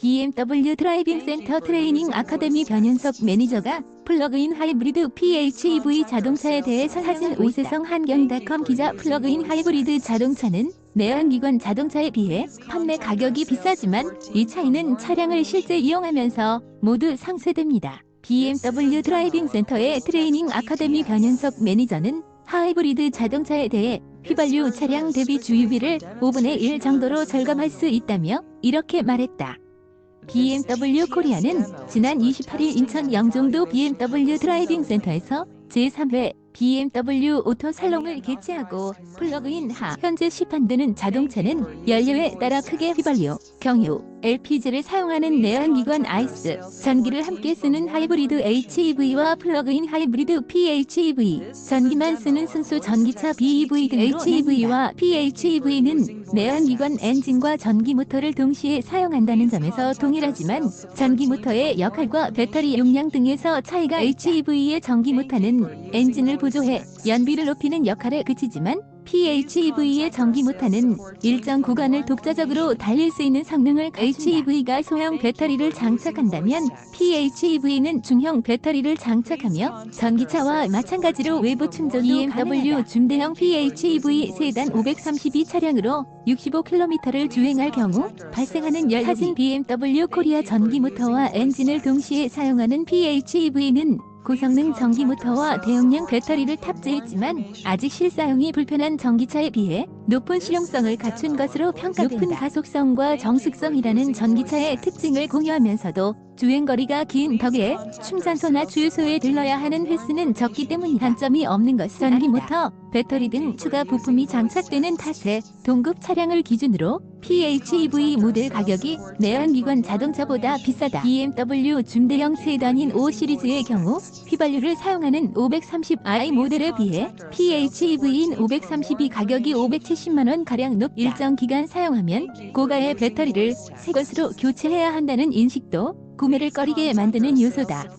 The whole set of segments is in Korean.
BMW 드라이빙 센터 트레이닝 아카데미 변윤석 매니저가 플러그인 하이브리드 PHEV 자동차에 대해 사진 오세성 한경닷컴 기자. 플러그인 하이브리드 자동차는 내연기관 자동차에 비해 판매 가격이 비싸지만 이 차이는 차량을 실제 이용하면서 모두 상쇄됩니다. BMW 드라이빙 센터의 트레이닝 아카데미 변윤석 매니저는 하이브리드 자동차에 대해 휘발유 차량 대비 주유비를 5분의 1 정도로 절감할 수 있다며 이렇게 말했다. BMW 코리아는 지난 28일 인천 영종도 BMW 드라이빙 센터에서 제3회 BMW 오토 살롱을 개최하고 플러그인 현재 시판되는 자동차는 연료에 따라 크게 휘발유, 경유, LPG를 사용하는 내연기관 ICE, 전기를 함께 쓰는 하이브리드 HEV와 플러그인 하이브리드 PHEV, 전기만 쓰는 순수 전기차 BEV 등 HEV와 PHEV는 내연기관 엔진과 전기 모터를 동시에 사용한다는 점에서 동일하지만 전기 모터의 역할과 배터리 용량 등에서 차이가. HEV의 전기 모터는 엔진을 보조해 연비를 높이는 역할에 그치지만 PHEV의 전기 모터는 일정 구간을 독자적으로 달릴 수 있는 성능을 갖춘다. HEV가 소형 배터리를 장착한다면 PHEV는 중형 배터리를 장착하며 전기차와 마찬가지로 외부 충전도 BMW 중대형 PHEV 세단 532 차량으로 65km를 주행할 경우 발생하는 열. 사진 BMW 코리아 전기 모터와 엔진을 동시에 사용하는 PHEV는 고성능 전기 모터와 대용량 배터리를 탑재했지만 아직 실사용이 불편한 전기차에 비해 높은 실용성을 갖춘 것으로 평가된다. 높은 가속성과 정숙성이라는 전기차의 특징을 공유하면서도 주행거리가 긴 덕에 충전소나 주유소에 들러야 하는 횟수는 적기 때문이다. 단점이 없는 것은 전기 모터, 배터리 등 추가 부품이 장착되는 탓에 동급 차량을 기준으로 PHEV 모델 가격이 내연기관 자동차보다 비싸다. BMW 중대형 세단인 5 시리즈의 경우 휘발유를 사용하는 530i 모델에 비해 PHEV인 532 가격이 570만원가량 높다. 일정 기간 사용하면 고가의 배터리를 새 것으로 교체해야 한다는 인식도 구매를 꺼리게 만드는 요소다.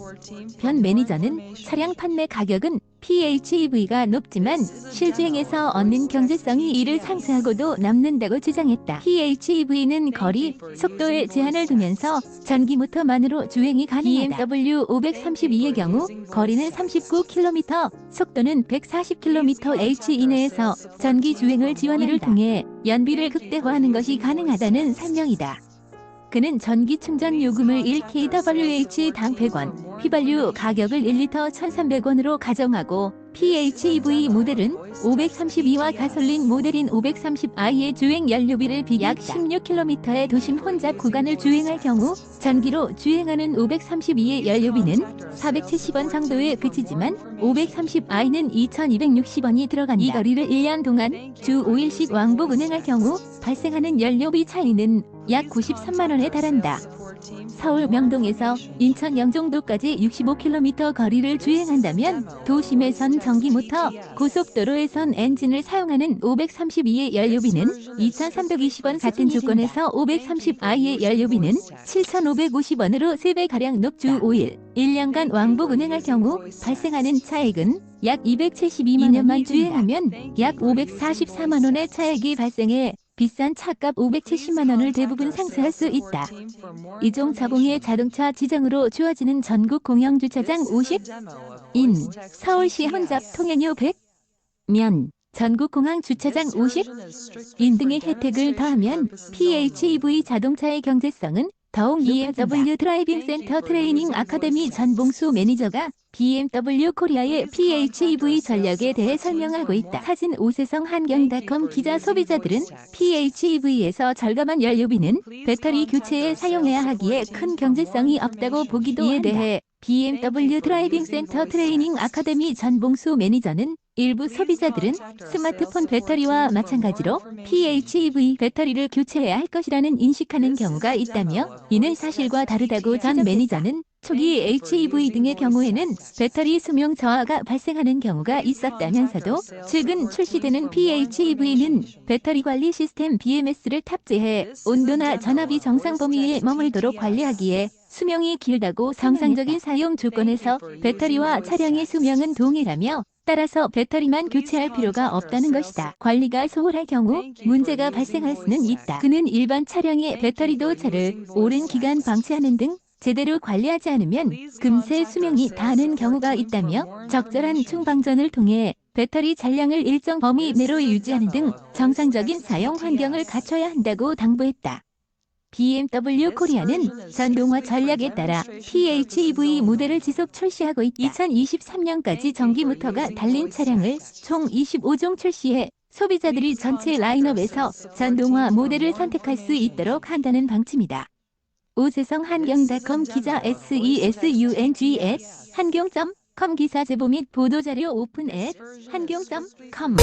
변 매니저는 차량 판매 가격은 PHEV가 높지만 실주행에서 얻는 경제성이 이를 상쇄하고도 남는다고 주장했다. PHEV는 거리, 속도에 제한을 두면서 전기 모터만으로 주행이 가능하다. BMW 532의 경우 거리는 39km, 속도는 140km/h 이내에서 전기 주행을 지원한다. 이를 통해 연비를 극대화하는 것이 가능하다는 설명이다. 그는 전기 충전 요금을 1kWh당 100원, 휘발유 가격을 1리터 1,300원으로 가정하고 PHEV 모델은 532와 가솔린 모델인 530i의 주행 연료비를 약 16km의 도심 혼잡 구간을 주행할 경우 전기로 주행하는 532의 연료비는 470원 정도에 그치지만 530i는 2,260원이 들어간다. 이 거리를 1년 동안 주 5일씩 왕복 운행할 경우 발생하는 연료비 차이는 약 93만원에 달한다. 서울 명동에서 인천 영종도까지 65km 거리를 주행한다면 도심에선 전기모터, 고속도로에선 엔진을 사용하는 532의 연료비는 2,320원, 같은 조건에서 530i의 연료비는 7,550원으로 3배가량 높다. 주 5일, 1년간 왕복 운행할 경우 발생하는 차액은 약 272만원만 주행하면 약 544만원의 차액이 발생해 비싼 차값 570만원을 대부분 상쇄할 수 있다. 이종 자봉의 자동차 지정으로 주어지는 전국 공영주차장 50인, 서울시 혼잡 통행료 100면, 전국 공항 주차장 50인 등의 혜택을 더하면 PHEV 자동차의 경제성은 더욱 BMW 드라이빙 센터 트레이닝 아카데미 전봉수 매니저가 BMW 코리아의 PHEV 전략에 대해 설명하고 있다. 사진 오세성 한경닷컴 기자. 소비자들은 PHEV에서 절감한 연료비는 배터리 교체에 사용해야 하기에 큰 경제성이 없다고 보기도 한다. 이에 대해 BMW 드라이빙 센터 트레이닝 아카데미 전봉수 매니저는 일부 소비자들은 스마트폰 배터리와 마찬가지로 PHEV 배터리를 교체해야 할 것이라는 인식하는 경우가 있다며 이는 사실과 다르다고. 전 매니저는 초기 HEV 등의 경우에는 배터리 수명 저하가 발생하는 경우가 있었다면서도 최근 출시되는 PHEV는 배터리 관리 시스템 BMS를 탑재해 온도나 전압이 정상 범위에 머물도록 관리하기에 수명이 길다고. 정상적인 사용 조건에서 배터리와 차량의 수명은 동일하며 따라서 배터리만 교체할 필요가 없다는 것이다. 관리가 소홀할 경우 문제가 발생할 수는 있다. 그는 일반 차량의 배터리 도차를 오랜 기간 방치하는 등 제대로 관리하지 않으면 금세 수명이 다하는 경우가 있다며 적절한 충방전을 통해 배터리 잔량을 일정 범위 내로 유지하는 등 정상적인 사용 환경을 갖춰야 한다고 당부했다. BMW 코리아는 전동화 전략에 따라 PHEV 모델을 지속 출시하고 있다. 2023년까지 전기 모터가 달린 차량을 총 25종 출시해 소비자들이 전체 라인업에서 전동화 모델을 선택할 수 있도록 한다는 방침이다. 오세성 한경닷컴 기자 SESUNG@ 한경.com 기사 제보 및 보도자료 오픈 @한경.com